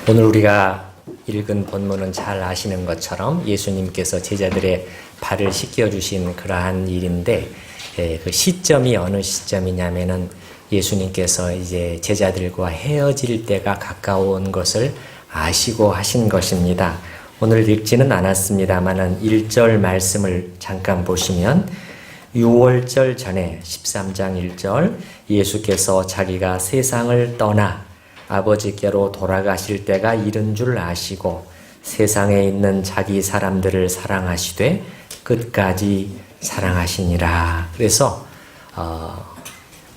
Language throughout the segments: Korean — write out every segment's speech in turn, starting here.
오늘 우리가 읽은 본문은 잘 아시는 것처럼 예수님께서 제자들의 발을 씻겨주신 그러한 일인데, 그 시점이 어느 시점이냐면은 예수님께서 이제 제자들과 헤어질 때가 가까운 것을 아시고 하신 것입니다. 오늘 읽지는 않았습니다만은 1절 말씀을 잠깐 보시면, 6월절 전에 13장 1절, 예수께서 자기가 세상을 떠나 아버지께로 돌아가실 때가 이른 줄 아시고 세상에 있는 자기 사람들을 사랑하시되 끝까지 사랑하시니라. 그래서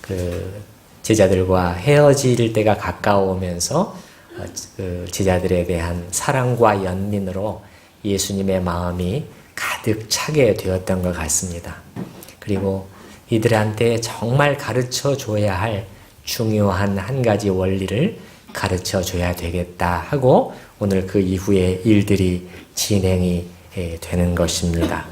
그 제자들과 헤어질 때가 가까우면서 그 제자들에 대한 사랑과 연민으로 예수님의 마음이 가득 차게 되었던 것 같습니다. 그리고 이들한테 정말 가르쳐 줘야 할 중요한 한 가지 원리를 가르쳐 줘야 되겠다 하고 오늘 그 이후의 일들이 진행이 되는 것입니다.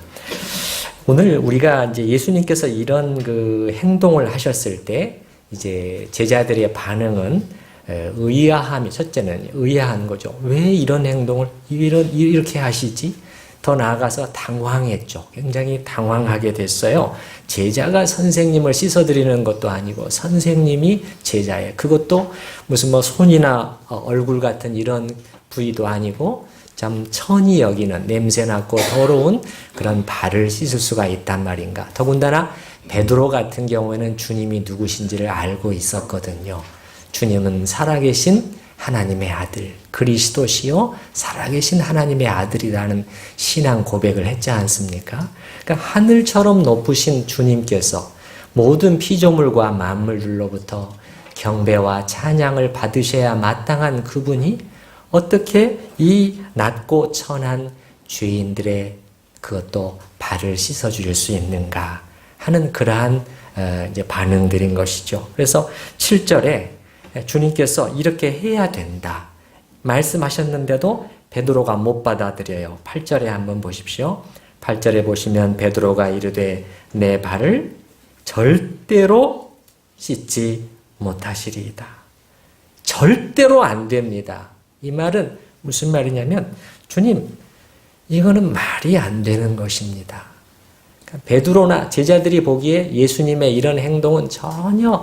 오늘 우리가 이제 예수님께서 이런 그 행동을 하셨을 때 이제 제자들의 반응은 의아함이, 첫째는 의아한 거죠. 왜 이런 행동을 이렇게 하시지? 더 나아가서 당황했죠. 굉장히 당황하게 됐어요. 제자가 선생님을 씻어드리는 것도 아니고 선생님이 제자예요. 그것도 무슨 뭐 손이나 얼굴 같은 이런 부위도 아니고 참 천히 여기는 냄새나고 더러운 그런 발을 씻을 수가 있단 말인가. 더군다나 베드로 같은 경우에는 주님이 누구신지를 알고 있었거든요. 주님은 살아계신 하나님의 아들, 그리스도시요 살아계신 하나님의 아들이라는 신앙 고백을 했지 않습니까? 그러니까 하늘처럼 높으신 주님께서 모든 피조물과 만물들로부터 경배와 찬양을 받으셔야 마땅한 그분이 어떻게 이 낮고 천한 죄인들의 그것도 발을 씻어줄 수 있는가 하는 그러한 이제 반응들인 것이죠. 그래서 7절에 주님께서 이렇게 해야 된다 말씀하셨는데도 베드로가 못 받아들여요. 8절에 한번 보십시오. 8절에 보시면 베드로가 이르되 내 발을 절대로 씻지 못하시리이다. 절대로 안 됩니다. 이 말은 무슨 말이냐면 주님, 이거는 말이 안 되는 것입니다. 베드로나 제자들이 보기에 예수님의 이런 행동은 전혀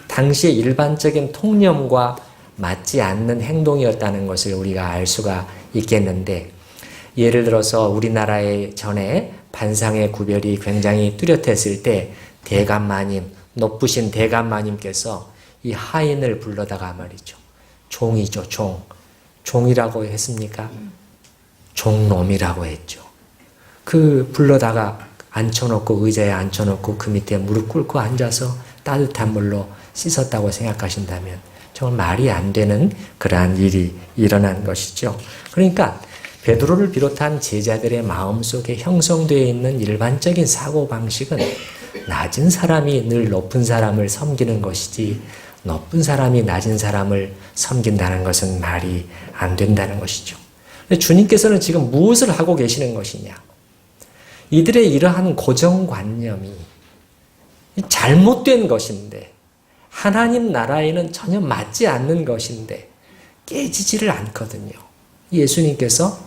당시의 일반적인 통념과 맞지 않는 행동이었다는 것을 우리가 알 수가 있겠는데, 예를 들어서 우리나라의 전에 반상의 구별이 굉장히 뚜렷했을 때 대감마님, 높으신 대감마님께서 이 하인을 불러다가 말이죠. 종이죠, 종. 종이라고 했습니까? 종놈이라고 했죠. 그 불러다가 앉혀놓고 의자에 앉혀놓고 그 밑에 무릎 꿇고 앉아서 따뜻한 물로 씻었다고 생각하신다면 정말 말이 안 되는 그러한 일이 일어난 것이죠. 그러니까 베드로를 비롯한 제자들의 마음속에 형성되어 있는 일반적인 사고방식은 낮은 사람이 늘 높은 사람을 섬기는 것이지 높은 사람이 낮은 사람을 섬긴다는 것은 말이 안 된다는 것이죠. 주님께서는 지금 무엇을 하고 계시는 것이냐? 이들의 이러한 고정관념이 잘못된 것인데 하나님 나라에는 전혀 맞지 않는 것인데 깨지지를 않거든요. 예수님께서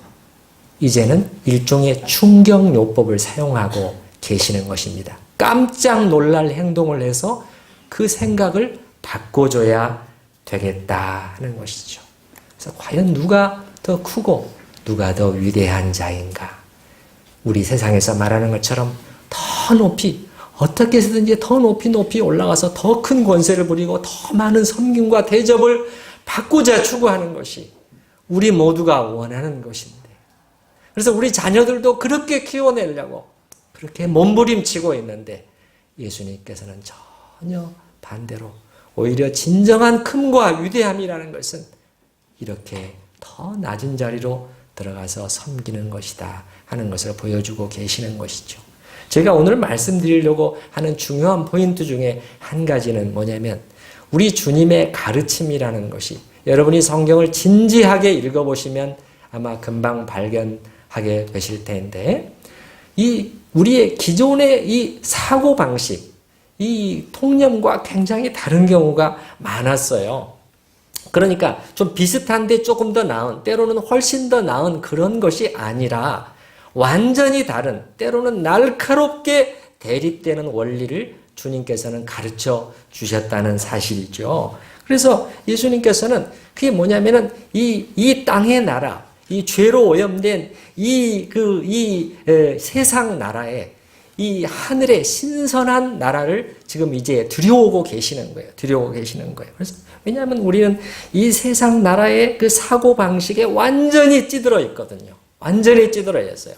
이제는 일종의 충격요법을 사용하고 계시는 것입니다. 깜짝 놀랄 행동을 해서 그 생각을 바꿔줘야 되겠다 하는 것이죠. 그래서 과연 누가 더 크고 누가 더 위대한 자인가? 우리 세상에서 말하는 것처럼 더 높이, 어떻게 해서든지 더 높이 올라가서 더 큰 권세를 부리고 더 많은 섬김과 대접을 받고자 추구하는 것이 우리 모두가 원하는 것인데, 그래서 우리 자녀들도 그렇게 키워내려고 그렇게 몸부림치고 있는데 예수님께서는 전혀 반대로 오히려 진정한 큼과 위대함이라는 것은 이렇게 더 낮은 자리로 들어가서 섬기는 것이다 하는 것을 보여주고 계시는 것이죠. 제가 오늘 말씀드리려고 하는 중요한 포인트 중에 한 가지는 뭐냐면 우리 주님의 가르침이라는 것이, 여러분이 성경을 진지하게 읽어보시면 아마 금방 발견하게 되실 텐데, 이 우리의 기존의 이 사고방식, 이 통념과 굉장히 다른 경우가 많았어요. 그러니까 좀 비슷한데 조금 더 나은, 때로는 훨씬 더 나은 그런 것이 아니라 완전히 다른, 때로는 날카롭게 대립되는 원리를 주님께서는 가르쳐 주셨다는 사실이죠. 그래서 예수님께서는 그게 뭐냐면은 이 땅의 나라, 이 죄로 오염된 세상 나라에 이 하늘의 신선한 나라를 지금 이제 들여오고 계시는 거예요. 들여오고 계시는 거예요. 그래서 왜냐하면 우리는 이 세상 나라의 그 사고 방식에 완전히 찌들어 있거든요. 완전히 찌들어 있어요.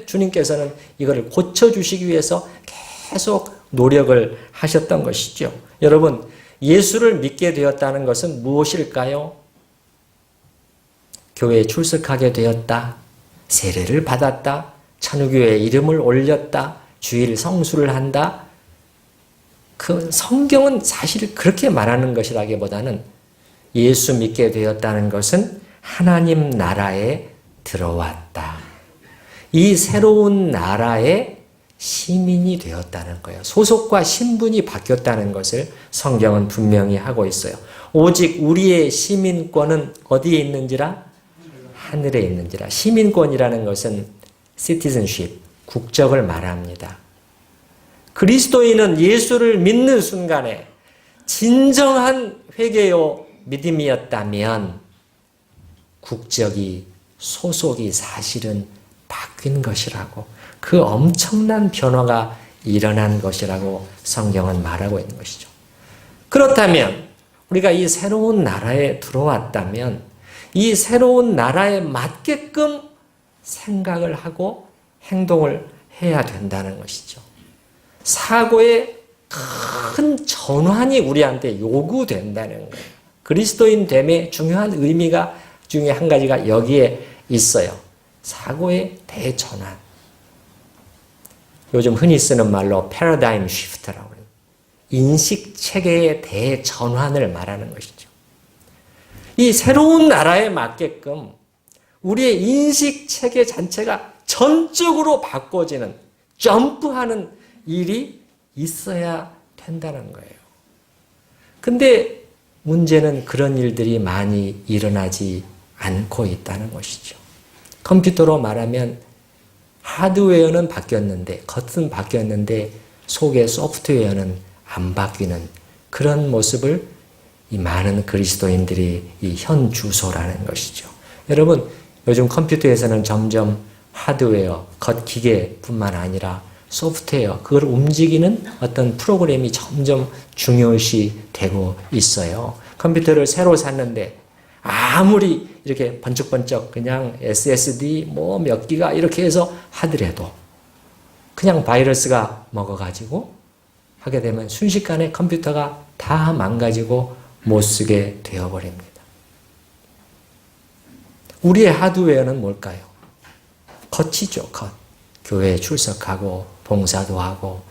주님께서는 이거를 고쳐주시기 위해서 계속 노력을 하셨던 것이죠. 여러분, 예수를 믿게 되었다는 것은 무엇일까요? 교회에 출석하게 되었다, 세례를 받았다, 천주교의 이름을 올렸다, 주일 성수를 한다. 그 성경은 사실 그렇게 말하는 것이라기보다는 예수 믿게 되었다는 것은 하나님 나라에 들어왔다. 이 새로운 나라의 시민이 되었다는 거예요. 소속과 신분이 바뀌었다는 것을 성경은 분명히 하고 있어요. 오직 우리의 시민권은 어디에 있는지라? 하늘에 있는지라. 시민권이라는 것은 citizenship, 국적을 말합니다. 그리스도인은 예수를 믿는 순간에 진정한 회개요 믿음이었다면 국적이, 소속이 사실은 바뀐 것이라고, 그 엄청난 변화가 일어난 것이라고 성경은 말하고 있는 것이죠. 그렇다면 우리가 이 새로운 나라에 들어왔다면 이 새로운 나라에 맞게끔 생각을 하고 행동을 해야 된다는 것이죠. 사고의 큰 전환이 우리한테 요구된다는 거예요. 그리스도인 됨의 중요한 의미가 중에 한 가지가 여기에 있어요. 사고의 대전환. 요즘 흔히 쓰는 말로 패러다임 시프트라고 해요. 인식 체계의 대전환을 말하는 것이죠. 이 새로운 나라에 맞게끔 우리의 인식 체계 자체가 전적으로 바꿔지는, 점프하는 일이 있어야 된다는 거예요. 근데 문제는 그런 일들이 많이 일어나지 않고 있다는 것이죠. 컴퓨터로 말하면 하드웨어는 바뀌었는데, 겉은 바뀌었는데 속의 소프트웨어는 안 바뀌는 그런 모습을 이 많은 그리스도인들이 이 현 주소라는 것이죠. 여러분, 요즘 컴퓨터에서는 점점 하드웨어, 겉 기계뿐만 아니라 소프트웨어, 그걸 움직이는 어떤 프로그램이 점점 중요시 되고 있어요. 컴퓨터를 새로 샀는데 아무리 이렇게 번쩍번쩍 그냥 SSD 뭐 몇 기가 이렇게 해서 하더라도 그냥 바이러스가 먹어가지고 하게 되면 순식간에 컴퓨터가 다 망가지고 못 쓰게 되어버립니다. 우리의 하드웨어는 뭘까요? 겉이죠, 겉. 교회에 출석하고 봉사도 하고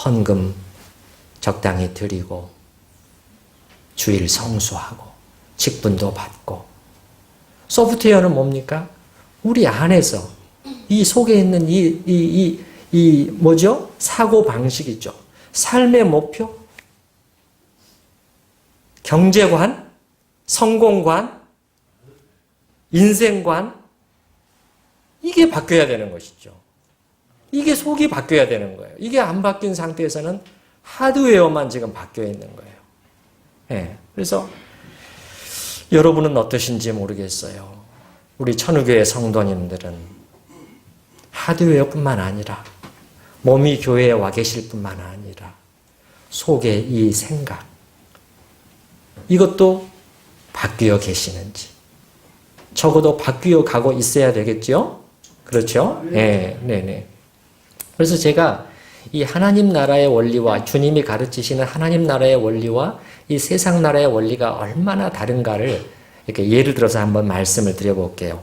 헌금 적당히 드리고 주일 성수하고 직분도 받고. 소프트웨어는 뭡니까? 우리 안에서 이 속에 있는 뭐죠? 사고 방식이죠. 삶의 목표, 경제관, 성공관, 인생관, 이게 바뀌어야 되는 것이죠. 이게 속이 바뀌어야 되는 거예요. 이게 안 바뀐 상태에서는 하드웨어만 지금 바뀌어 있는 거예요. 네. 그래서 여러분은 어떠신지 모르겠어요. 우리 천우교회 성도님들은 하드웨어뿐만 아니라 몸이 교회에 와 계실 뿐만 아니라 속의 이 생각, 이것도 바뀌어 계시는지, 적어도 바뀌어 가고 있어야 되겠죠? 그렇죠? 네, 네, 네. 그래서 제가 이 하나님 나라의 원리와 주님이 가르치시는 하나님 나라의 원리와 이 세상 나라의 원리가 얼마나 다른가를 이렇게 예를 들어서 한번 말씀을 드려볼게요.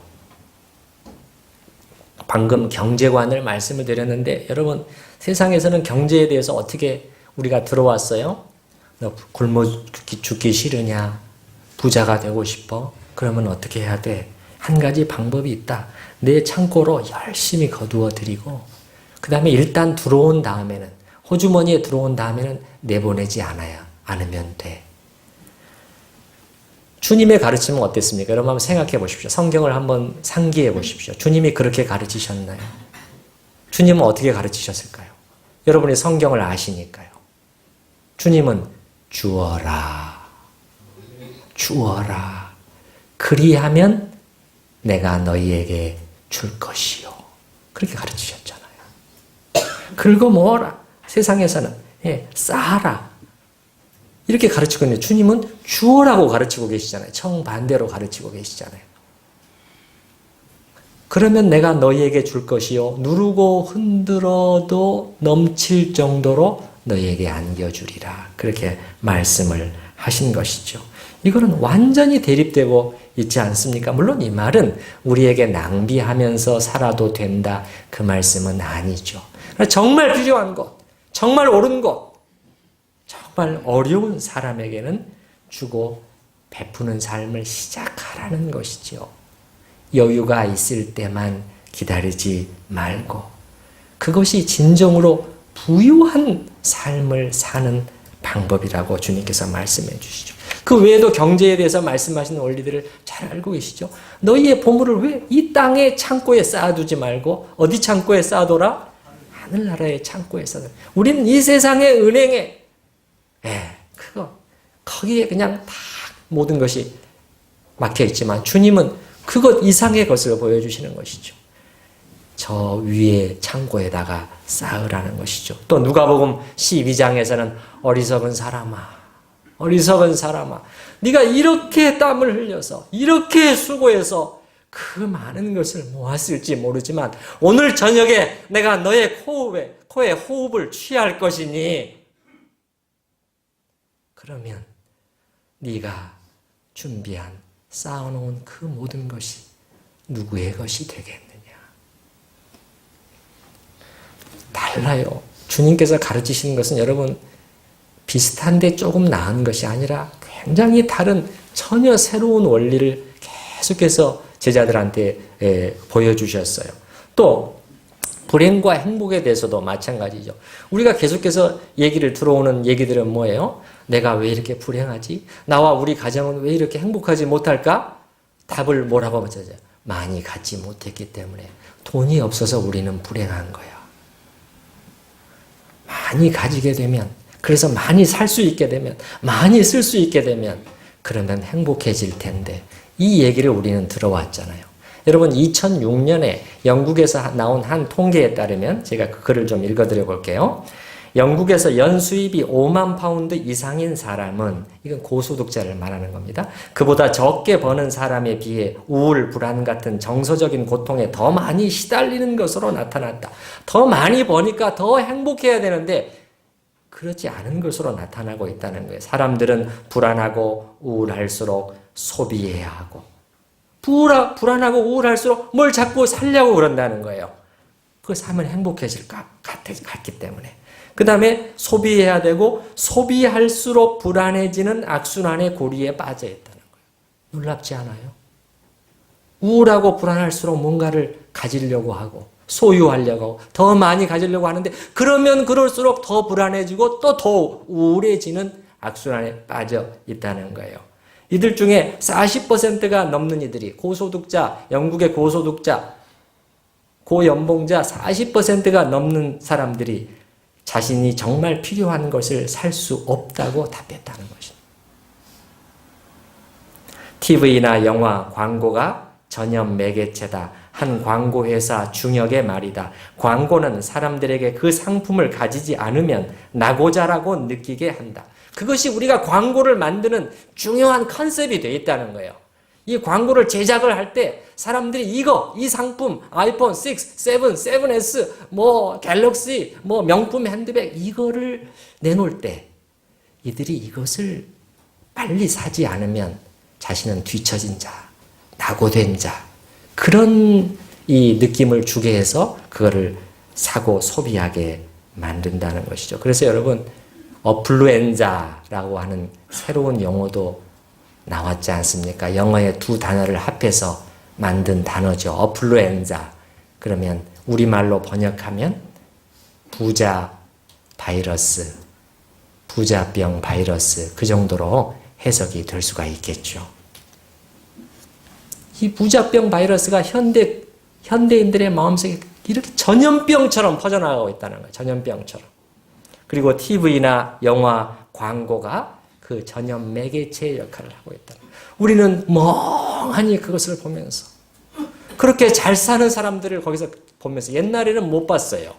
방금 경제관을 말씀을 드렸는데 여러분, 세상에서는 경제에 대해서 어떻게 우리가 들어왔어요? 너 굶어 죽기 싫으냐? 부자가 되고 싶어? 그러면 어떻게 해야 돼? 한 가지 방법이 있다. 내 창고로 열심히 거두어 드리고 그 다음에 일단 들어온 다음에는, 호주머니에 들어온 다음에는 내보내지 않으면 돼. 주님의 가르침은 어땠습니까? 여러분 한번 생각해 보십시오. 성경을 한번 상기해 보십시오. 주님이 그렇게 가르치셨나요? 주님은 어떻게 가르치셨을까요? 여러분이 성경을 아시니까요. 주님은 주어라. 주어라. 그리하면 내가 너희에게 줄 것이요. 그렇게 가르치셨잖아요. 긁어 모어라. 세상에서는 쌓아라. 이렇게 가르치거든요. 주님은 주어라고 가르치고 계시잖아요. 정반대로 가르치고 계시잖아요. 그러면 내가 너희에게 줄 것이요. 누르고 흔들어도 넘칠 정도로 너희에게 안겨주리라. 그렇게 말씀을 하신 것이죠. 이거는 완전히 대립되고 있지 않습니까? 물론 이 말은 우리에게 낭비하면서 살아도 된다. 그 말씀은 아니죠. 정말 필요한 것, 정말 옳은 것, 정말 어려운 사람에게는 주고 베푸는 삶을 시작하라는 것이죠. 여유가 있을 때만 기다리지 말고 그것이 진정으로 부유한 삶을 사는 방법이라고 주님께서 말씀해 주시죠. 그 외에도 경제에 대해서 말씀하시는 원리들을 잘 알고 계시죠. 너희의 보물을 왜 이 땅의 창고에 쌓아두지 말고 어디 창고에 쌓아둬라? 하늘나라의 창고에 쌓아둬라. 우리는 이 세상의 은행에 거기에 그냥 다 모든 것이 막혀 있지만 주님은 그것 이상의 것을 보여주시는 것이죠. 저 위에 창고에다가 쌓으라는 것이죠. 또 누가복음 12장에서는 어리석은 사람아 네가 이렇게 땀을 흘려서 이렇게 수고해서 그 많은 것을 모았을지 모르지만 오늘 저녁에 내가 너의 코에 호흡을 취할 것이니 그러면 네가 준비한 쌓아놓은 그 모든 것이 누구의 것이 되겠느냐? 달라요. 주님께서 가르치시는 것은 여러분 비슷한데 조금 나은 것이 아니라 굉장히 다른 전혀 새로운 원리를 계속해서 제자들한테 보여주셨어요. 또 불행과 행복에 대해서도 마찬가지죠. 우리가 계속해서 얘기를 들어오는 얘기들은 뭐예요? 내가 왜 이렇게 불행하지? 나와 우리 가정은 왜 이렇게 행복하지 못할까? 답을 뭐라고 하죠? 많이 갖지 못했기 때문에 돈이 없어서 우리는 불행한 거야. 많이 가지게 되면 그래서 많이 살 수 있게 되면 많이 쓸 수 있게 되면 그러면 행복해질 텐데 이 얘기를 우리는 들어왔잖아요. 여러분 2006년에 영국에서 나온 한 통계에 따르면 제가 그 글을 좀 읽어드려 볼게요. 영국에서 연수입이 5만 파운드 이상인 사람은 이건 고소득자를 말하는 겁니다. 그보다 적게 버는 사람에 비해 우울, 불안 같은 정서적인 고통에 더 많이 시달리는 것으로 나타났다. 더 많이 버니까 더 행복해야 되는데 그렇지 않은 것으로 나타나고 있다는 거예요. 사람들은 불안하고 우울할수록 소비해야 하고 불안하고 우울할수록 뭘 자꾸 살려고 그런다는 거예요. 그걸 사면 행복해질 것 같기 때문에. 그 다음에 소비해야 되고 소비할수록 불안해지는 악순환의 고리에 빠져 있다는 거예요. 놀랍지 않아요? 우울하고 불안할수록 뭔가를 가지려고 하고 소유하려고 하고 더 많이 가지려고 하는데 그러면 그럴수록 더 불안해지고 또 더 우울해지는 악순환에 빠져 있다는 거예요. 이들 중에 40%가 넘는 이들이 고소득자, 영국의 고소득자, 고연봉자 40%가 넘는 사람들이 자신이 정말 필요한 것을 살 수 없다고 답했다는 것입니다. TV나 영화, 광고가 전염 매개체다. 한 광고회사 중역의 말이다. 광고는 사람들에게 그 상품을 가지지 않으면 나고자라고 느끼게 한다. 그것이 우리가 광고를 만드는 중요한 컨셉이 되어 있다는 거예요. 이 광고를 제작을 할 때 사람들이 이 상품, 아이폰 6, 7, 7S, 갤럭시, 명품 핸드백 이거를 내놓을 때 이들이 이것을 빨리 사지 않으면 자신은 뒤처진 자, 낙오된 자 그런 이 느낌을 주게 해서 그거를 사고 소비하게 만든다는 것이죠. 그래서 여러분 어플루엔자라고 하는 새로운 용어도 나왔지 않습니까? 영어의 두 단어를 합해서 만든 단어죠. 어플루엔자. 그러면 우리말로 번역하면 부자 바이러스, 부자병 바이러스 그 정도로 해석이 될 수가 있겠죠. 이 부자병 바이러스가 현대인들의 마음속에 이렇게 전염병처럼 퍼져나가고 있다는 거예요. 전염병처럼. 그리고 TV나 영화, 광고가 그 전염 매개체의 역할을 하고 있다. 우리는 멍하니 그것을 보면서 그렇게 잘 사는 사람들을 거기서 보면서 옛날에는 못 봤어요.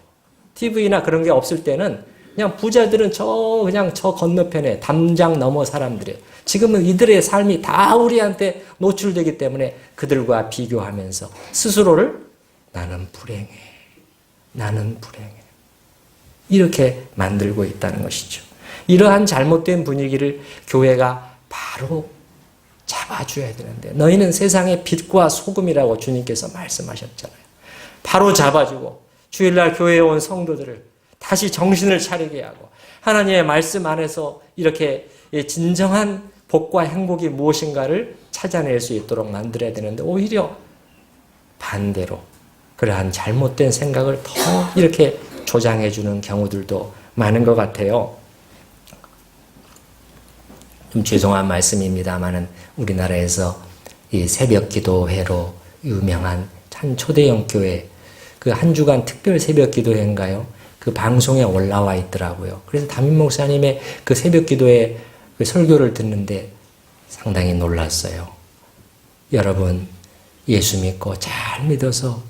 TV나 그런 게 없을 때는 그냥 부자들은 그냥 저 건너편에 담장 넘어 사람들이에요. 지금은 이들의 삶이 다 우리한테 노출되기 때문에 그들과 비교하면서 스스로를 나는 불행해. 이렇게 만들고 있다는 것이죠. 이러한 잘못된 분위기를 교회가 바로 잡아줘야 되는데 너희는 세상의 빛과 소금이라고 주님께서 말씀하셨잖아요. 바로 잡아주고 주일날 교회에 온 성도들을 다시 정신을 차리게 하고 하나님의 말씀 안에서 이렇게 진정한 복과 행복이 무엇인가를 찾아낼 수 있도록 만들어야 되는데 오히려 반대로 그러한 잘못된 생각을 더 이렇게 조장해 주는 경우들도 많은 것 같아요. 좀 죄송한 말씀입니다만은 우리나라에서 이 새벽 기도회로 유명한 한 초대형 교회 그 한 주간 특별 새벽 기도회인가요? 그 방송에 올라와 있더라고요. 그래서 담임 목사님의 그 새벽 기도회 그 설교를 듣는데 상당히 놀랐어요. 여러분 예수 믿고 잘 믿어서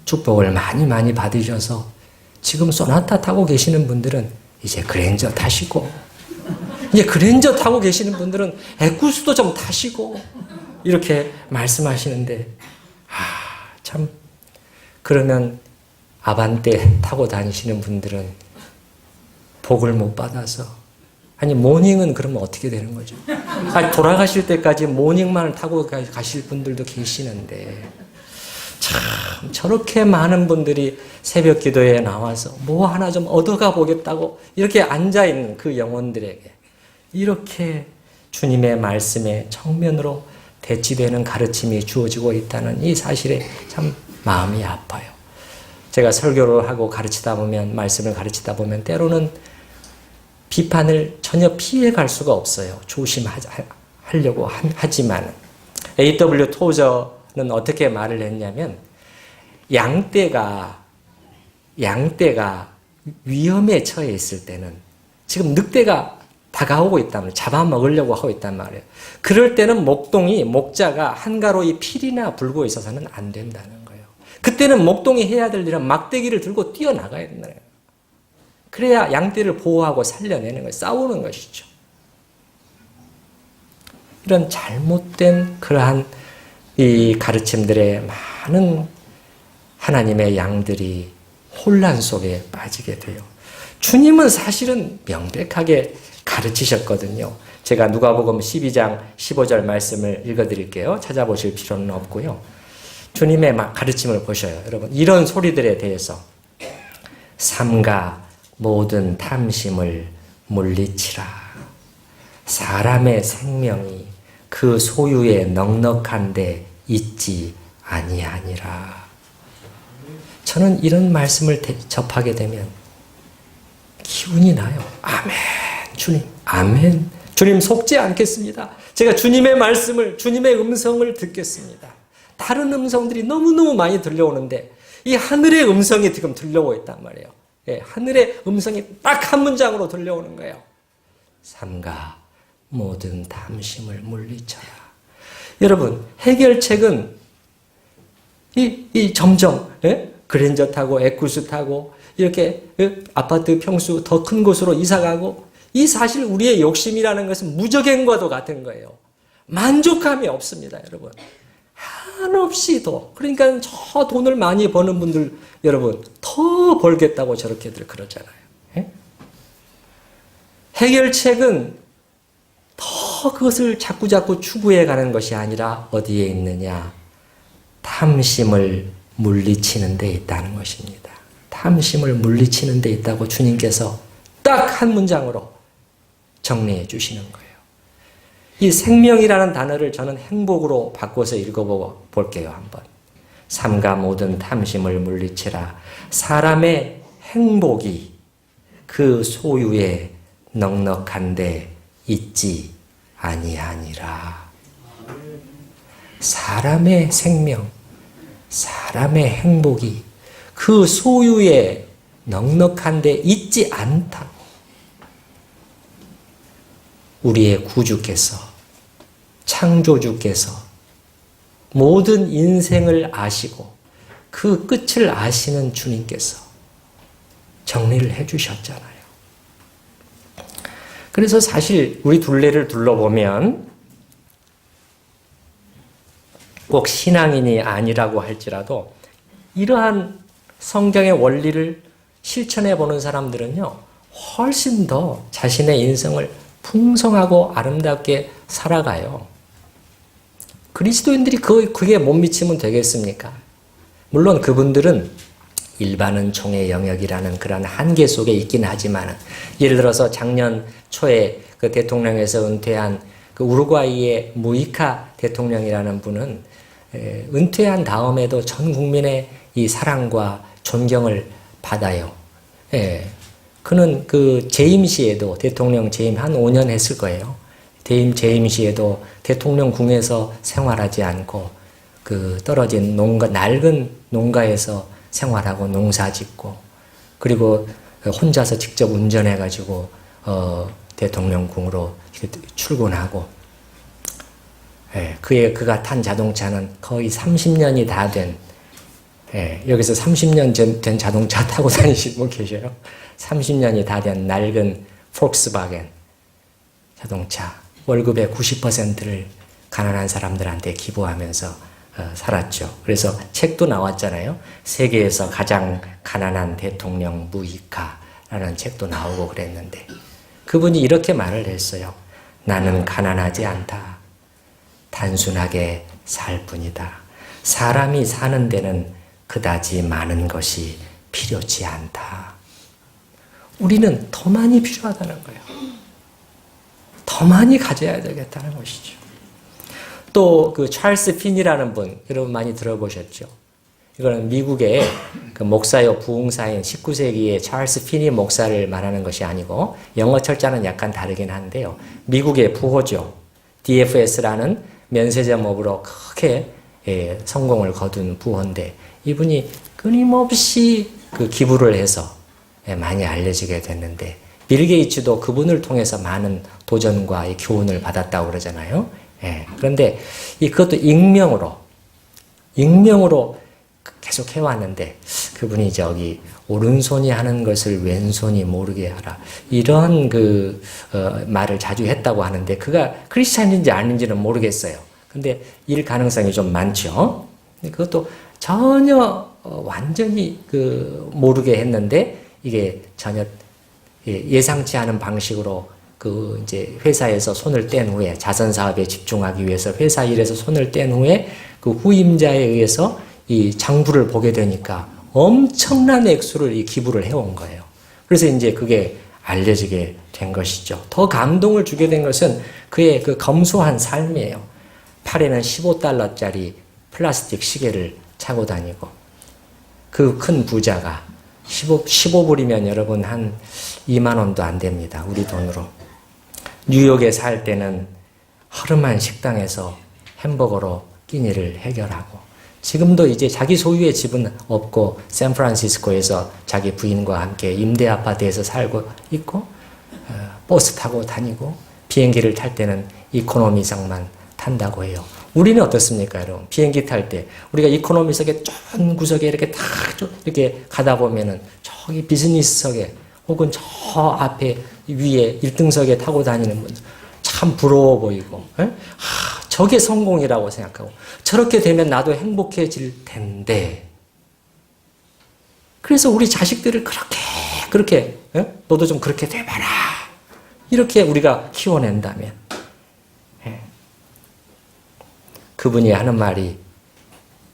축복을 많이 받으셔서 지금 소나타 타고 계시는 분들은 이제 그랜저 타시고 이제 그랜저 타고 계시는 분들은 에쿠스도 좀 타시고 이렇게 말씀하시는데 참 그러면 아반떼 타고 다니시는 분들은 복을 못 받아서 아니 모닝은 그러면 어떻게 되는 거죠? 아니, 돌아가실 때까지 모닝만을 타고 가실 분들도 계시는데 참 저렇게 많은 분들이 새벽 기도에 나와서 뭐 하나 좀 얻어가 보겠다고 이렇게 앉아있는 그 영혼들에게 이렇게 주님의 말씀에 정면으로 대치되는 가르침이 주어지고 있다는 이 사실에 참 마음이 아파요. 제가 설교를 하고 가르치다 보면 말씀을 가르치다 보면 때로는 비판을 전혀 피해갈 수가 없어요. 조심하려고 하지만 A.W. 토저는 어떻게 말을 했냐면 양떼가 위험에 처해 있을 때는 지금 늑대가 다가오고 있다면 잡아먹으려고 하고 있단 말이에요. 그럴 때는 목자가 한가로이 필이나 불고 있어서는 안 된다는 거예요. 그때는 목동이 해야 될 일은 막대기를 들고 뛰어나가야 된다는 거예요. 그래야 양떼를 보호하고 살려내는 거예요. 싸우는 것이죠. 이런 잘못된 그러한 이 가르침들에 많은 하나님의 양들이 혼란 속에 빠지게 돼요. 주님은 사실은 명백하게 가르치셨거든요. 제가 누가복음 12장 15절 말씀을 읽어드릴게요. 찾아보실 필요는 없고요. 주님의 가르침을 보셔요. 여러분 이런 소리들에 대해서 삼가 모든 탐심을 물리치라. 사람의 생명이 그 소유에 넉넉한 데 있지 아니하니라. 저는 이런 말씀을 접하게 되면 기운이 나요. 아멘. 주님, 아멘. 주님 속지 않겠습니다. 제가 주님의 말씀을, 주님의 음성을 듣겠습니다. 다른 음성들이 너무너무 많이 들려오는데 이 하늘의 음성이 지금 들려오고 있단 말이에요. 예, 하늘의 음성이 딱 한 문장으로 들려오는 거예요. 삼가 모든 탐심을 물리쳐라. 여러분 해결책은 점점 그랜저 타고 에쿠스 타고 이렇게 아파트 평수 더 큰 곳으로 이사가고 이 사실 우리의 욕심이라는 것은 무적행과도 같은 거예요. 만족감이 없습니다, 여러분. 한없이 더 그러니까 저 돈을 많이 버는 분들 여러분 더 벌겠다고 저렇게들 그러잖아요. 해결책은 더 그것을 자꾸 추구해 가는 것이 아니라 어디에 있느냐? 탐심을 물리치는 데 있다는 것입니다. 탐심을 물리치는 데 있다고 주님께서 딱 한 문장으로 정리해 주시는 거예요. 이 생명이라는 단어를 저는 행복으로 바꿔서 읽어보고 볼게요. 한번. 삼가 모든 탐심을 물리치라. 사람의 행복이 그 소유에 넉넉한 데 있지 아니하니라. 사람의 생명, 사람의 행복이 그 소유의 넉넉한 데 있지 않다. 우리의 구주께서, 창조주께서 모든 인생을 아시고 그 끝을 아시는 주님께서 정리를 해주셨잖아요. 그래서 사실 우리 둘레를 둘러보면 꼭 신앙인이 아니라고 할지라도 이러한 성경의 원리를 실천해 보는 사람들은요, 훨씬 더 자신의 인생을 풍성하고 아름답게 살아가요. 그리스도인들이 그게 못 미치면 되겠습니까? 물론 그분들은 일반은 종의 영역이라는 그런 한계 속에 있긴 하지만, 예를 들어서 작년 초에 그 대통령에서 은퇴한 그 우루과이의 무이카 대통령이라는 분은 은퇴한 다음에도 전 국민의 이 사랑과 존경을 받아요. 예. 그는 그 재임 시에도, 대통령 재임 한 5년 했을 거예요. 재임 시에도 대통령 궁에서 생활하지 않고 그 떨어진 낡은 농가에서 생활하고 농사 짓고, 그리고 혼자서 직접 운전해가지고 대통령 궁으로 출근하고, 예, 그가 탄 자동차는 거의 30년이 다 된, 예, 여기서 30년 된 자동차 타고 다니시는 분 계셔요. 30년이 다 된 낡은 폭스바겐 자동차, 월급의 90%를 가난한 사람들한테 기부하면서 살았죠. 그래서 책도 나왔잖아요. 세계에서 가장 가난한 대통령 무이카라는 책도 나오고 그랬는데, 그분이 이렇게 말을 했어요. 나는 가난하지 않다. 단순하게 살 뿐이다. 사람이 사는 데는 그다지 많은 것이 필요치 않다. 우리는 더 많이 필요하다는 거예요. 더 많이 가져야 되겠다는 것이죠. 또 그 찰스 핀이라는 분, 여러분 많이 들어보셨죠? 이거는 미국의 그 목사요 부흥사인 19세기의 찰스 핀이 목사를 말하는 것이 아니고, 영어 철자는 약간 다르긴 한데요. 미국의 부호죠. DFS라는 면세점업으로 크게 성공을 거둔 부호인데, 이분이 끊임없이 그 기부를 해서 많이 알려지게 됐는데, 빌 게이츠도 그분을 통해서 많은 도전과 교훈을 받았다고 그러잖아요. 그런데 그것도 익명으로 계속 해왔는데, 그분이 저기 오른손이 하는 것을 왼손이 모르게 하라, 이런 말을 자주 했다고 하는데, 그가 크리스찬인지 아닌지는 모르겠어요. 근데 일 가능성이 좀 많죠. 그것도 전혀 완전히 모르게 했는데, 이게 전혀 예상치 않은 방식으로 이제 회사에서 손을 뗀 후에, 자선 사업에 집중하기 위해서 회사 일에서 손을 뗀 후에 그 후임자에 의해서 이 장부를 보게 되니까 엄청난 액수를 이 기부를 해온 거예요. 그래서 이제 그게 알려지게 된 것이죠. 더 감동을 주게 된 것은 그의 그 검소한 삶이에요. 팔에는 15달러짜리 플라스틱 시계를 차고 다니고, 그 큰 부자가 15불이면 여러분 한 2만 원도 안 됩니다. 우리 돈으로. 뉴욕에 살 때는 허름한 식당에서 햄버거로 끼니를 해결하고, 지금도 이제 자기 소유의 집은 없고 샌프란시스코에서 자기 부인과 함께 임대 아파트에서 살고 있고, 버스 타고 다니고, 비행기를 탈 때는 이코노미석만 탄다고 해요. 우리는 어떻습니까, 여러분? 비행기 탈 때 우리가 이코노미석에 전 구석에 이렇게 탁 이렇게 가다 보면은 저기 비즈니스석에 혹은 저 앞에 위에 1등석에 타고 다니는 분 참 부러워 보이고, 저게 성공이라고 생각하고, 저렇게 되면 나도 행복해질 텐데. 그래서 우리 자식들을 그렇게 너도 좀 그렇게 돼봐라, 이렇게 우리가 키워낸다면, 그분이 하는 말이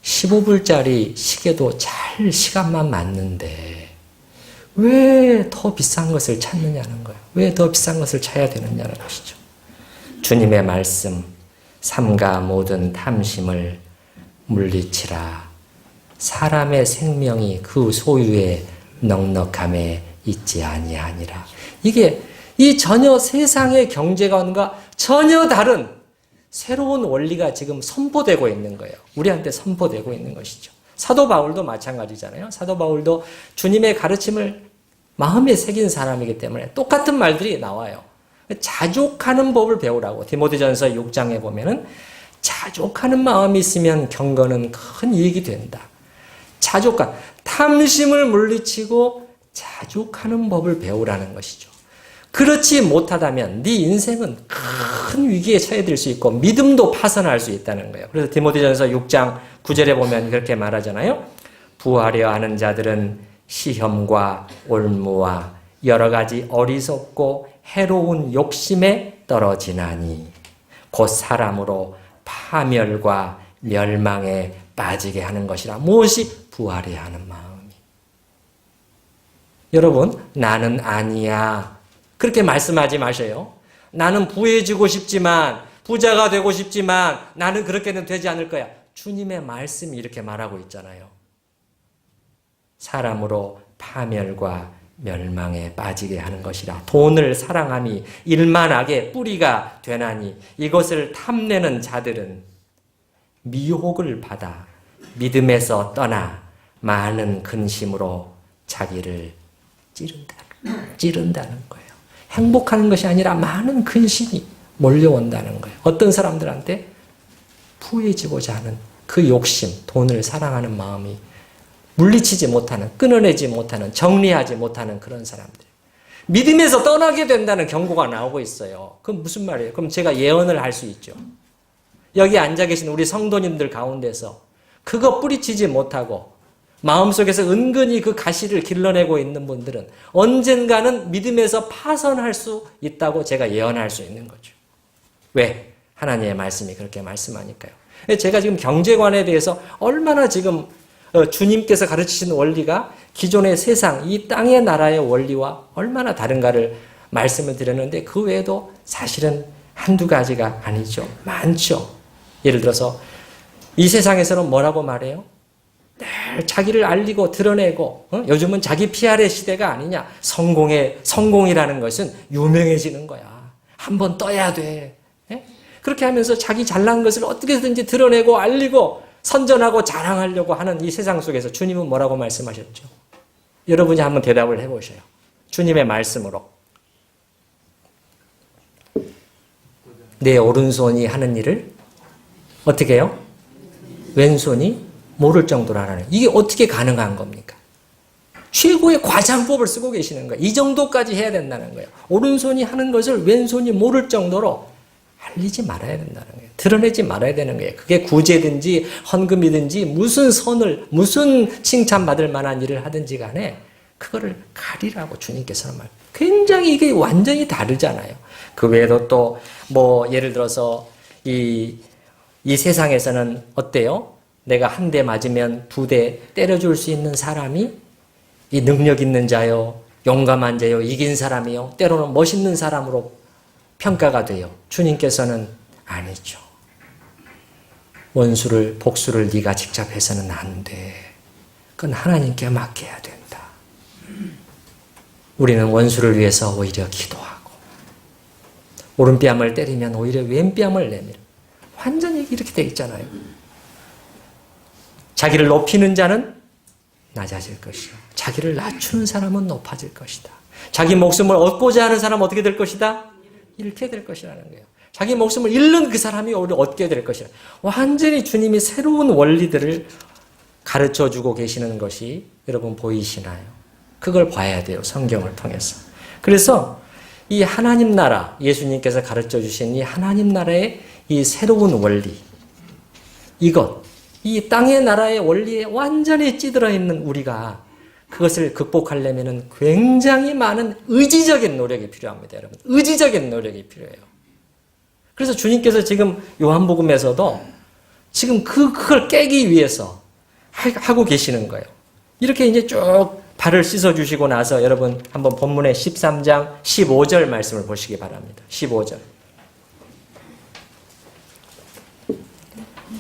15불짜리 시계도 잘 시간만 맞는데 왜 더 비싼 것을 찾느냐는 거예요. 왜 더 비싼 것을 찾아야 되느냐는 것이죠. 주님의 말씀, 삼가 모든 탐심을 물리치라. 사람의 생명이 그 소유의 넉넉함에 있지 아니하니라. 이게 이 전혀 세상의 경제관과 전혀 다른 새로운 원리가 지금 선포되고 있는 거예요. 우리한테 선포되고 있는 것이죠. 사도 바울도 마찬가지잖아요. 사도 바울도 주님의 가르침을 마음에 새긴 사람이기 때문에 똑같은 말들이 나와요. 자족하는 법을 배우라고. 디모데전서 6장에 보면은 자족하는 마음이 있으면 경건은 큰 이익이 된다. 자족한, 탐심을 물리치고 자족하는 법을 배우라는 것이죠. 그렇지 못하다면 네 인생은 큰 위기에 처해질 수 있고 믿음도 파산할 수 있다는 거예요. 그래서 디모데전서 6장 9절에 보면 그렇게 말하잖아요. 부하려 하는 자들은 시험과 올무와 여러 가지 어리석고 해로운 욕심에 떨어지나니 곧 사람으로 파멸과 멸망에 빠지게 하는 것이라. 무엇이? 부하려 하는 마음이. 여러분, 나는 아니야, 그렇게 말씀하지 마셔요. 나는 부해지고 싶지만, 부자가 되고 싶지만 나는 그렇게는 되지 않을 거야. 주님의 말씀이 이렇게 말하고 있잖아요. 사람으로 파멸과 멸망에 빠지게 하는 것이라. 돈을 사랑함이 일만하게 뿌리가 되나니 이것을 탐내는 자들은 미혹을 받아 믿음에서 떠나 많은 근심으로 자기를 찌른다는 거예요. 행복하는 것이 아니라 많은 근심이 몰려온다는 거예요. 어떤 사람들한테? 부해지고자 하는 그 욕심, 돈을 사랑하는 마음이 물리치지 못하는, 끊어내지 못하는, 정리하지 못하는 그런 사람들. 믿음에서 떠나게 된다는 경고가 나오고 있어요. 그럼 무슨 말이에요? 그럼 제가 예언을 할 수 있죠. 여기 앉아 계신 우리 성도님들 가운데서 그거 뿌리치지 못하고 마음속에서 은근히 그 가시를 길러내고 있는 분들은 언젠가는 믿음에서 파선할 수 있다고 제가 예언할 수 있는 거죠. 왜? 하나님의 말씀이 그렇게 말씀하니까요. 제가 지금 경제관에 대해서 얼마나 지금 주님께서 가르치신 원리가 기존의 세상, 이 땅의 나라의 원리와 얼마나 다른가를 말씀을 드렸는데 그 외에도 사실은 한두 가지가 아니죠. 많죠. 예를 들어서 이 세상에서는 뭐라고 말해요? 늘 자기를 알리고 드러내고, 요즘은 자기 PR의 시대가 아니냐. 성공이라는 것은 유명해지는 거야. 한번 떠야 돼. 그렇게 하면서 자기 잘난 것을 어떻게든지 드러내고 알리고 선전하고 자랑하려고 하는 이 세상 속에서 주님은 뭐라고 말씀하셨죠? 여러분이 한번 대답을 해보셔요. 주님의 말씀으로. 내 오른손이 하는 일을 어떻게 해요? 왼손이 모를 정도로 하라는. 이게 어떻게 가능한 겁니까? 최고의 과장법을 쓰고 계시는 거예요. 이 정도까지 해야 된다는 거예요. 오른손이 하는 것을 왼손이 모를 정도로 알리지 말아야 된다는 거예요. 드러내지 말아야 되는 거예요. 그게 구제든지 헌금이든지 무슨 칭찬받을 만한 일을 하든지 간에 그거를 가리라고 주님께서는 말. 굉장히 이게 완전히 다르잖아요. 그 외에도 또 예를 들어서 이 세상에서는 어때요? 내가 한 대 맞으면 2대 때려줄 수 있는 사람이 이 능력 있는 자요, 용감한 자요, 이긴 사람이요, 때로는 멋있는 사람으로 평가가 돼요. 주님께서는 아니죠. 복수를 네가 직접 해서는 안 돼. 그건 하나님께 맡겨야 된다. 우리는 원수를 위해서 오히려 기도하고 오른뺨을 때리면 오히려 왼뺨을 내밀어. 완전히 이렇게 돼 있잖아요. 자기를 높이는 자는 낮아질 것이요. 자기를 낮추는 사람은 높아질 것이다. 자기 목숨을 얻고자 하는 사람은 어떻게 될 것이다? 잃게 될 것이라는 거예요. 자기 목숨을 잃는 그 사람이 오히려 얻게 될 것이라. 완전히 주님이 새로운 원리들을 가르쳐주고 계시는 것이 여러분 보이시나요? 그걸 봐야 돼요. 성경을 통해서. 그래서 이 하나님 나라, 예수님께서 가르쳐주신 이 하나님 나라의 이 새로운 원리, 이 땅의 나라의 원리에 완전히 찌들어 있는 우리가 그것을 극복하려면 굉장히 많은 의지적인 노력이 필요합니다, 여러분. 의지적인 노력이 필요해요. 그래서 주님께서 지금 요한복음에서도 지금 그걸 깨기 위해서 하고 계시는 거예요. 이렇게 이제 쭉 발을 씻어주시고 나서 여러분 한번 본문의 13장 15절 말씀을 보시기 바랍니다. 15절.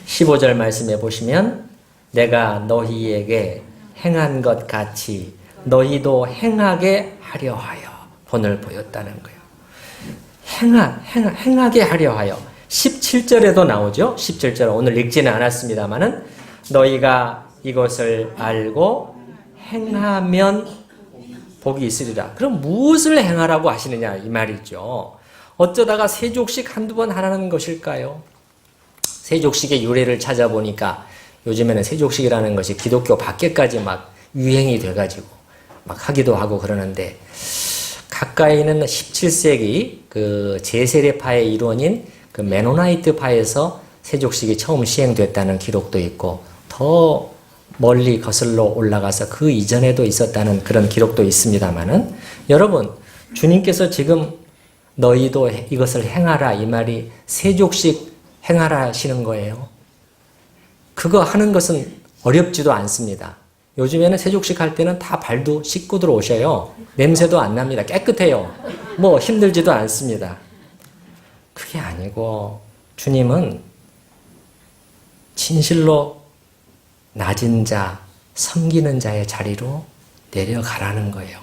15절 말씀에 보시면 내가 너희에게 행한 것 같이 너희도 행하게 하려 하여 본을 보였다는 거예요. 행하게 하려 하여. 17절에도 나오죠. 17절 오늘 읽지는 않았습니다만은 너희가 이것을 알고 행하면 복이 있으리라. 그럼 무엇을 행하라고 하시느냐 이 말이죠. 어쩌다가 세족식 한두 번 하라는 것일까요? 세족식의 유래를 찾아보니까 요즘에는 세족식이라는 것이 기독교 밖에까지 막 유행이 돼가지고 막 하기도 하고 그러는데, 가까이는 17세기 그 제세례파의 일원인 그 메노나이트파에서 세족식이 처음 시행됐다는 기록도 있고, 더 멀리 거슬러 올라가서 그 이전에도 있었다는 그런 기록도 있습니다만은, 여러분, 주님께서 지금 너희도 이것을 행하라 이 말이 세족식 행하라 하시는 거예요. 그거 하는 것은 어렵지도 않습니다. 요즘에는 세족식 할 때는 다 발도 씻고 들어오셔요. 냄새도 안 납니다. 깨끗해요. 뭐 힘들지도 않습니다. 그게 아니고 주님은 진실로 낮은 자, 섬기는 자의 자리로 내려가라는 거예요.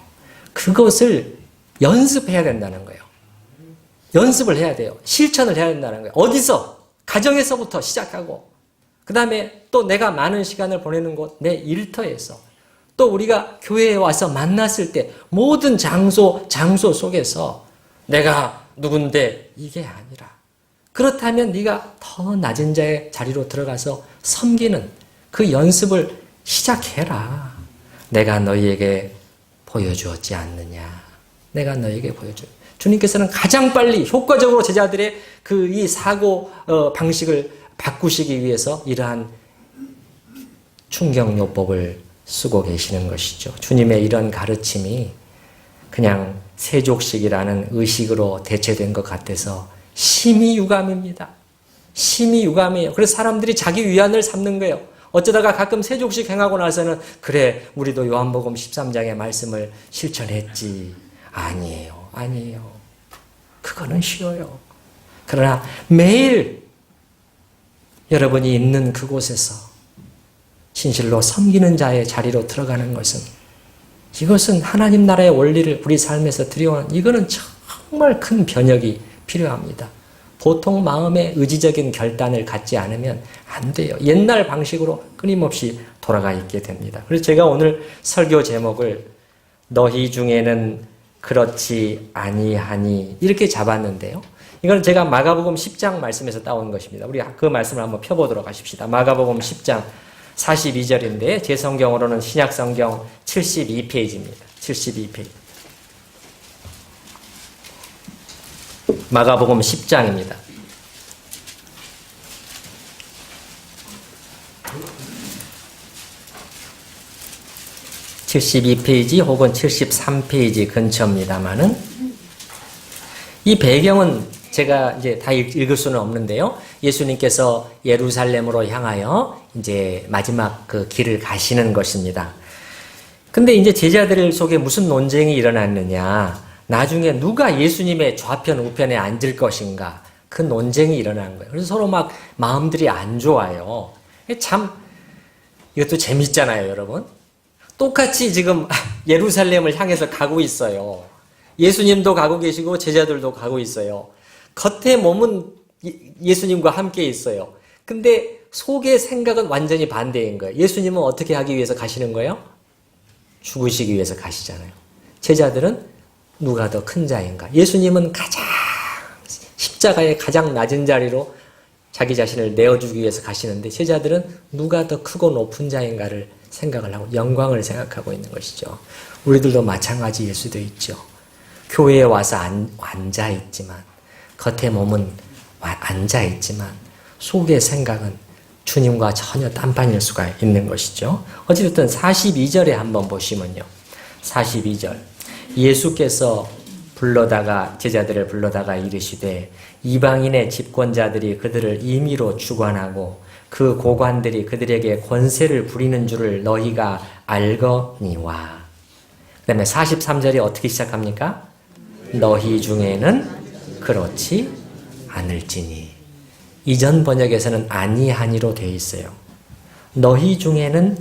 그것을 연습해야 된다는 거예요. 연습을 해야 돼요. 실천을 해야 된다는 거예요. 어디서? 가정에서부터 시작하고, 그 다음에 또 내가 많은 시간을 보내는 곳, 내 일터에서, 또 우리가 교회에 와서 만났을 때 모든 장소 속에서 내가 누군데 이게 아니라, 그렇다면 네가 더 낮은 자의 자리로 들어가서 섬기는 그 연습을 시작해라. 내가 너희에게 보여주었지 않느냐. 내가 너희에게 보여줘. 주님께서는 가장 빨리 효과적으로 제자들의 이 사고 방식을 바꾸시기 위해서 이러한 충격요법을 쓰고 계시는 것이죠. 주님의 이런 가르침이 그냥 세족식이라는 의식으로 대체된 것 같아서 심히 유감입니다. 심히 유감이에요. 그래서 사람들이 자기 위안을 삼는 거예요. 어쩌다가 가끔 세족식 행하고 나서는 그래 우리도 요한복음 13장의 말씀을 실천했지. 아니에요. 아니에요. 그거는 쉬워요. 그러나 매일 여러분이 있는 그곳에서 진실로 섬기는 자의 자리로 들어가는 것은, 이것은 하나님 나라의 원리를 우리 삶에서 들여오는, 이거는 정말 큰 변혁이 필요합니다. 보통 마음의 의지적인 결단을 갖지 않으면 안 돼요. 옛날 방식으로 끊임없이 돌아가 있게 됩니다. 그래서 제가 오늘 설교 제목을 너희 중에는 그렇지 아니하니 이렇게 잡았는데요. 이건 제가 마가복음 10장 말씀에서 따온 것입니다. 우리 그 말씀을 한번 펴보도록 하십시다. 마가복음 10장 42절인데 제 성경으로는 신약성경 72페이지입니다. 72페이지. 마가복음 10장입니다. 72페이지 혹은 73페이지 근처입니다만은, 이 배경은 제가 이제 다 읽을 수는 없는데요. 예수님께서 예루살렘으로 향하여 이제 마지막 그 길을 가시는 것입니다. 근데 이제 제자들 속에 무슨 논쟁이 일어났느냐. 나중에 누가 예수님의 좌편, 우편에 앉을 것인가. 그 논쟁이 일어난 거예요. 그래서 서로 막 마음들이 안 좋아요. 참, 이것도 재밌잖아요, 여러분. 똑같이 지금 예루살렘을 향해서 가고 있어요. 예수님도 가고 계시고 제자들도 가고 있어요. 겉에 몸은 예수님과 함께 있어요. 근데 속의 생각은 완전히 반대인 거예요. 예수님은 어떻게 하기 위해서 가시는 거예요? 죽으시기 위해서 가시잖아요. 제자들은 누가 더 큰 자인가? 예수님은 가장 십자가의 가장 낮은 자리로 자기 자신을 내어주기 위해서 가시는데, 제자들은 누가 더 크고 높은 자인가를 생각을 하고 영광을 생각하고 있는 것이죠. 우리들도 마찬가지일 수도 있죠. 교회에 와서 앉아있지만, 겉에 몸은 앉아있지만 속의 생각은 주님과 전혀 딴판일 수가 있는 것이죠. 어쨌든 42절에 한번 보시면요. 42절. 예수께서 제자들을 불러다가 이르시되 이방인의 집권자들이 그들을 임의로 주관하고 그 고관들이 그들에게 권세를 부리는 줄을 너희가 알거니와. 그 다음에 43절이 어떻게 시작합니까? 너희 중에는 그렇지 않을지니. 이전 번역에서는 아니하니로 되어 있어요. 너희 중에는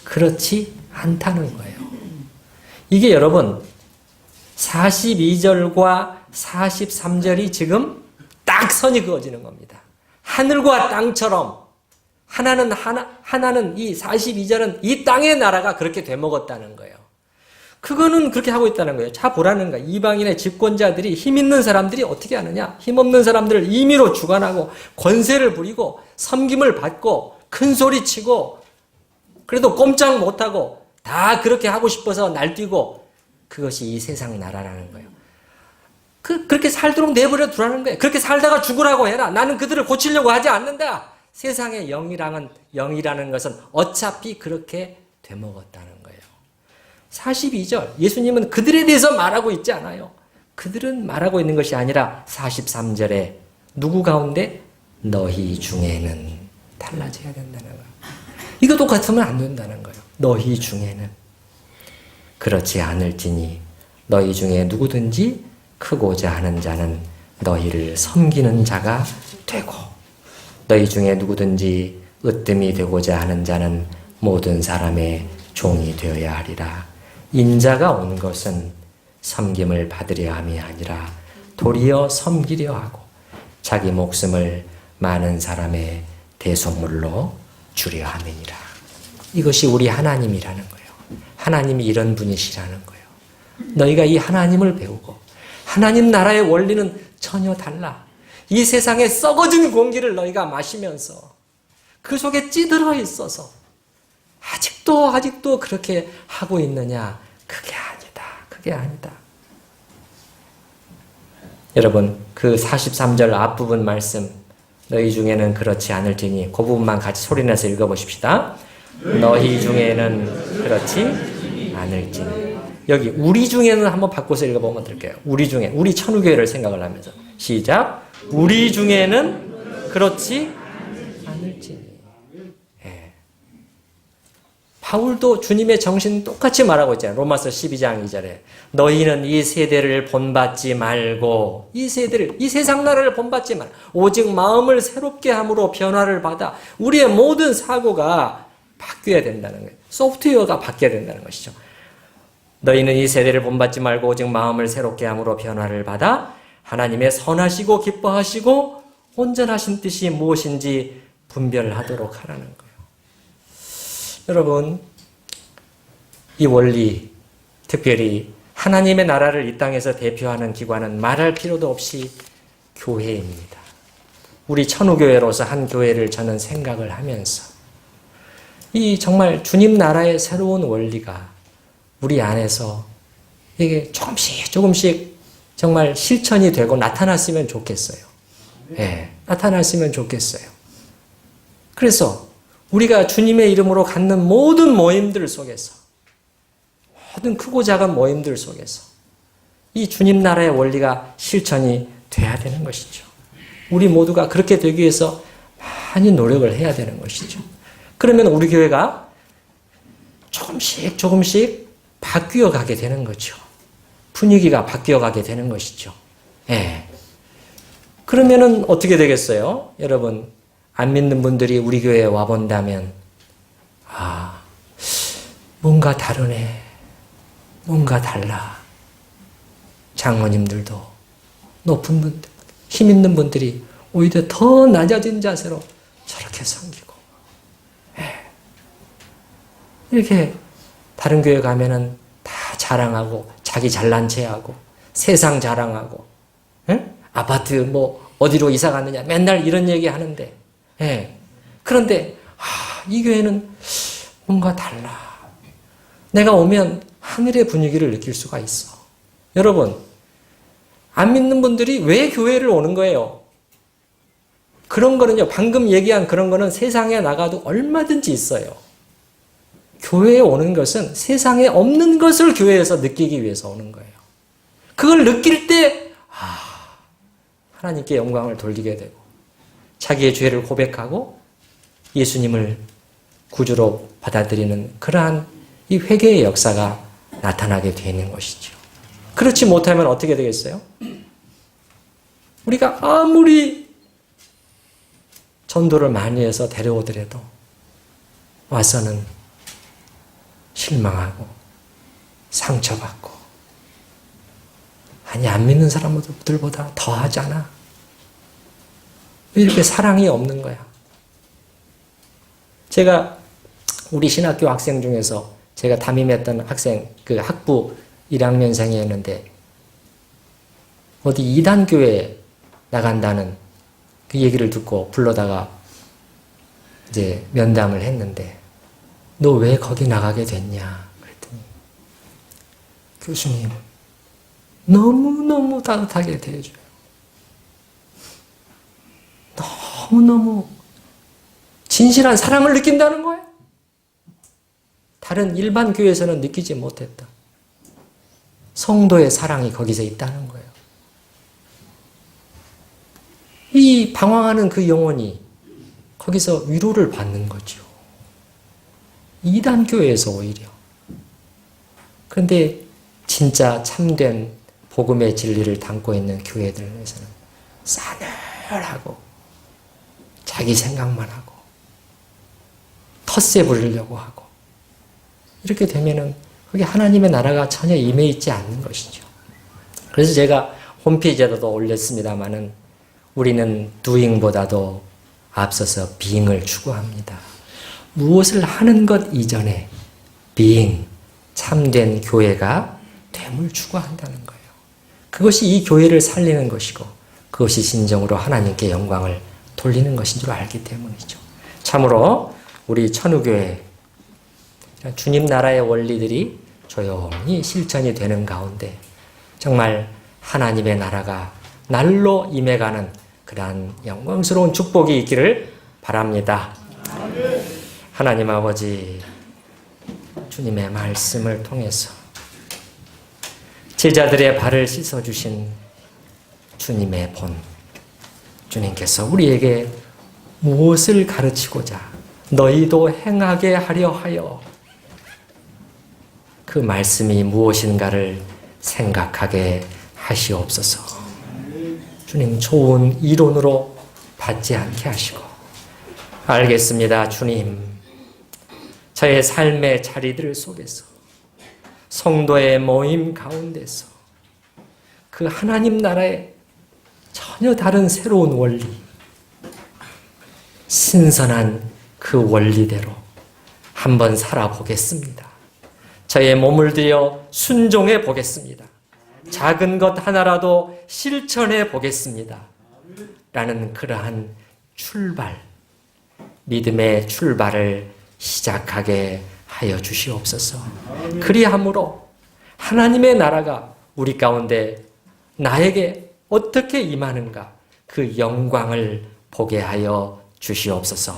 그렇지 않다는 거예요. 이게 여러분 42절과 43절이 지금 딱 딱 선이 그어지는 겁니다. 하늘과 땅처럼 하나는 이 42절은 이 땅의 나라가 그렇게 되먹었다는 거예요. 그거는 그렇게 하고 있다는 거예요. 자 보라는 거예요. 이방인의 집권자들이 힘 있는 사람들이 어떻게 하느냐? 힘 없는 사람들을 임의로 주관하고 권세를 부리고 섬김을 받고 큰 소리 치고 그래도 꼼짝 못하고 다 그렇게 하고 싶어서 날뛰고 그것이 이 세상 나라라는 거예요. 그렇게 살도록 내버려 두라는 거예요. 그렇게 살다가 죽으라고 해라. 나는 그들을 고치려고 하지 않는다. 세상의 영이라는 것은 어차피 그렇게 되먹었다는 거예요. 42절 예수님은 그들에 대해서 말하고 있지 않아요. 그들은 말하고 있는 것이 아니라 43절에 누구 가운데? 너희 중에는 달라져야 된다는 거예요. 이것도 같으면 안 된다는 거예요. 너희 중에는. 그렇지 않을지니 너희 중에 누구든지 크고자 하는 자는 너희를 섬기는 자가 되고 너희 중에 누구든지 으뜸이 되고자 하는 자는 모든 사람의 종이 되어야 하리라. 인자가 온 것은 섬김을 받으려 함이 아니라 도리어 섬기려 하고 자기 목숨을 많은 사람의 대속물로 주려 함이니라. 이것이 우리 하나님이라는 거예요. 하나님이 이런 분이시라는 거예요. 너희가 이 하나님을 배우고 하나님 나라의 원리는 전혀 달라. 이 세상에 썩어진 공기를 너희가 마시면서 그 속에 찌들어 있어서 아직도 그렇게 하고 있느냐? 그게 아니다. 그게 아니다. 여러분, 그 43절 앞부분 말씀, 너희 중에는 그렇지 않을지니 그 부분만 같이 소리내서 읽어보십시다. 너희 중에는 그렇지 않을지니. 여기 우리 중에는 한번 바꿔서 읽어보면 어떨까요? 우리 중에, 우리 천우교회를 생각을 하면서 시작. 우리 중에는 그렇지 않을지니. 예. 바울도 주님의 정신 똑같이 말하고 있잖아요. 로마서 12장 2절에 너희는 이 세대를 본받지 말고 이 세상 나라를 본받지 말고 오직 마음을 새롭게 함으로 변화를 받아 우리의 모든 사고가 바뀌어야 된다는 거예요. 소프트웨어가 바뀌어야 된다는 것이죠. 너희는 이 세대를 본받지 말고 오직 마음을 새롭게 함으로 변화를 받아 하나님의 선하시고 기뻐하시고 온전하신 뜻이 무엇인지 분별하도록 하라는 거예요. 여러분, 이 원리, 특별히 하나님의 나라를 이 땅에서 대표하는 기관은 말할 필요도 없이 교회입니다. 우리 천우교회로서 한 교회를 저는 생각을 하면서 이 정말 주님 나라의 새로운 원리가 우리 안에서 이게 조금씩 정말 실천이 되고 나타났으면 좋겠어요. 예, 나타났으면 좋겠어요. 그래서 우리가 주님의 이름으로 갖는 모든 모임들 속에서 모든 크고 작은 모임들 속에서 이 주님 나라의 원리가 실천이 돼야 되는 것이죠. 우리 모두가 그렇게 되기 위해서 많이 노력을 해야 되는 것이죠. 그러면 우리 교회가 조금씩 바뀌어 가게 되는 거죠. 분위기가 바뀌어 가게 되는 것이죠. 예. 그러면은 어떻게 되겠어요? 여러분, 안 믿는 분들이 우리 교회에 와본다면, 뭔가 다르네. 뭔가 달라. 장로님들도, 높은 분들, 힘 있는 분들이 오히려 더 낮아진 자세로 저렇게 섬기고, 이렇게 다른 교회 가면은 다 자랑하고, 자기 잘난 체하고, 세상 자랑하고, 아파트 뭐 어디로 이사 갔느냐, 맨날 이런 얘기 하는데, 그런데, 이 교회는 뭔가 달라. 내가 오면 하늘의 분위기를 느낄 수가 있어. 여러분, 안 믿는 분들이 왜 교회를 오는 거예요? 그런 거는요, 방금 얘기한 그런 거는 세상에 나가도 얼마든지 있어요. 교회에 오는 것은 세상에 없는 것을 교회에서 느끼기 위해서 오는 거예요. 그걸 느낄 때, 하나님께 영광을 돌리게 되고, 자기의 죄를 고백하고 예수님을 구주로 받아들이는 그러한 이 회개의 역사가 나타나게 되는 것이죠. 그렇지 못하면 어떻게 되겠어요? 우리가 아무리 전도를 많이 해서 데려오더라도 와서는 실망하고 상처받고, 아니 안 믿는 사람들보다 더 하잖아. 왜 이렇게 사랑이 없는 거야? 제가 우리 신학교 학생 중에서 제가 담임했던 학생, 그 학부 1학년생이었는데 어디 이단교회 나간다는 그 얘기를 듣고 불러다가 이제 면담을 했는데 너 왜 거기 나가게 됐냐? 그랬더니 교수님 너무너무 따뜻하게 대해줘요. 너무너무 진실한 사랑을 느낀다는 거예요. 다른 일반 교회에서는 느끼지 못했다. 성도의 사랑이 거기서 있다는 거예요. 이 방황하는 그 영혼이 거기서 위로를 받는 거죠. 이단 교회에서 오히려. 그런데 진짜 참된 복음의 진리를 담고 있는 교회들에서는 싸늘하고 자기 생각만 하고 텃세 부리려고 하고 이렇게 되면은 거기 하나님의 나라가 전혀 임해 있지 않는 것이죠. 그래서 제가 홈페이지에도 올렸습니다마는 우리는 doing보다도 앞서서 being을 추구합니다. 무엇을 하는 것 이전에 being, 참된 교회가 됨을 추구한다는 거예요. 그것이 이 교회를 살리는 것이고 그것이 진정으로 하나님께 영광을 돌리는 것인 줄 알기 때문이죠. 참으로 우리 천우교회 주님 나라의 원리들이 조용히 실천이 되는 가운데 정말 하나님의 나라가 날로 임해가는 그러한 영광스러운 축복이 있기를 바랍니다. 하나님 아버지, 주님의 말씀을 통해서 제자들의 발을 씻어주신 주님의 본, 주님께서 우리에게 무엇을 가르치고자 너희도 행하게 하려 하여 그 말씀이 무엇인가를 생각하게 하시옵소서. 주님, 좋은 이론으로 받지 않게 하시고 알겠습니다. 주님, 저의 삶의 자리들 속에서 성도의 모임 가운데서 그 하나님 나라의 전혀 다른 새로운 원리, 신선한 그 원리대로 한번 살아보겠습니다. 저의 몸을 들여 순종해 보겠습니다. 작은 것 하나라도 실천해 보겠습니다. 라는 그러한 출발, 믿음의 출발을 시작하게 하여 주시옵소서. 그리함으로 하나님의 나라가 우리 가운데 나에게 어떻게 임하는가 그 영광을 보게 하여 주시옵소서.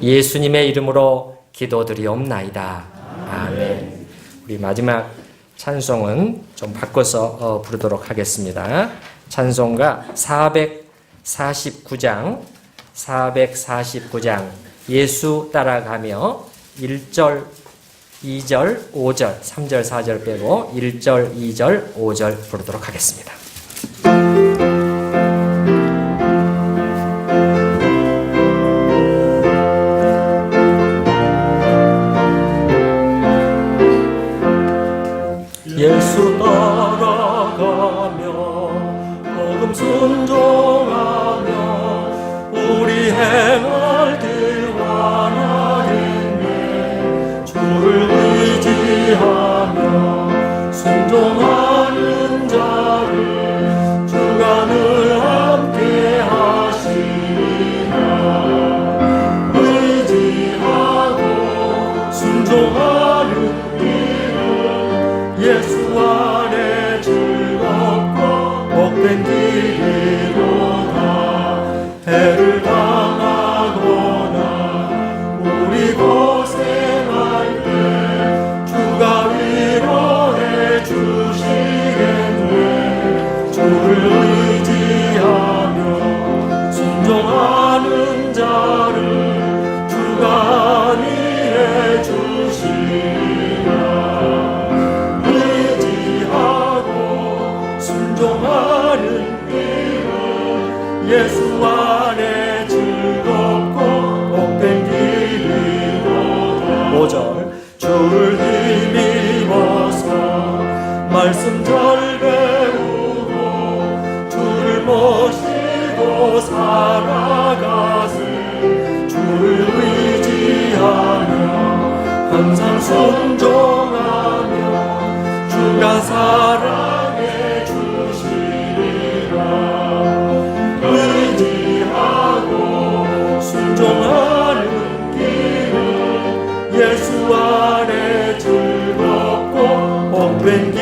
예수님의 이름으로 기도드리옵나이다. 아멘. 우리 마지막 찬송은 좀 바꿔서 부르도록 하겠습니다. 찬송가 449장 예수 따라가며 1절, 2절, 5절, 3절, 4절 빼고 1절, 2절, 5절 부르도록 하겠습니다. 예수 따라가며 복음 순종하며 우리 행할 길 완하겠네. 주를 의지하며 순종하는 자를 주가 늘 함께 하시리라. 의지하고 순종하는 예수 안에 즐겁고 복된 길이로다. 해를 당하거나 우리 고생할 때 주가 위로해 주시겠네. 주를 의지하며 순종하는 자를 주가 안위해 주시리라. 순종하는 길은 예수 안에 즐겁고 복된 길이로다. 5절 주를 힘입어서 말씀 잘 배우고 주를 모시고 살아가세. 주를 의지하며 항상 순종하며 주가 사랑해 주시리라. 의지하고 순종하는 길은 예수 안에 즐겁고 복된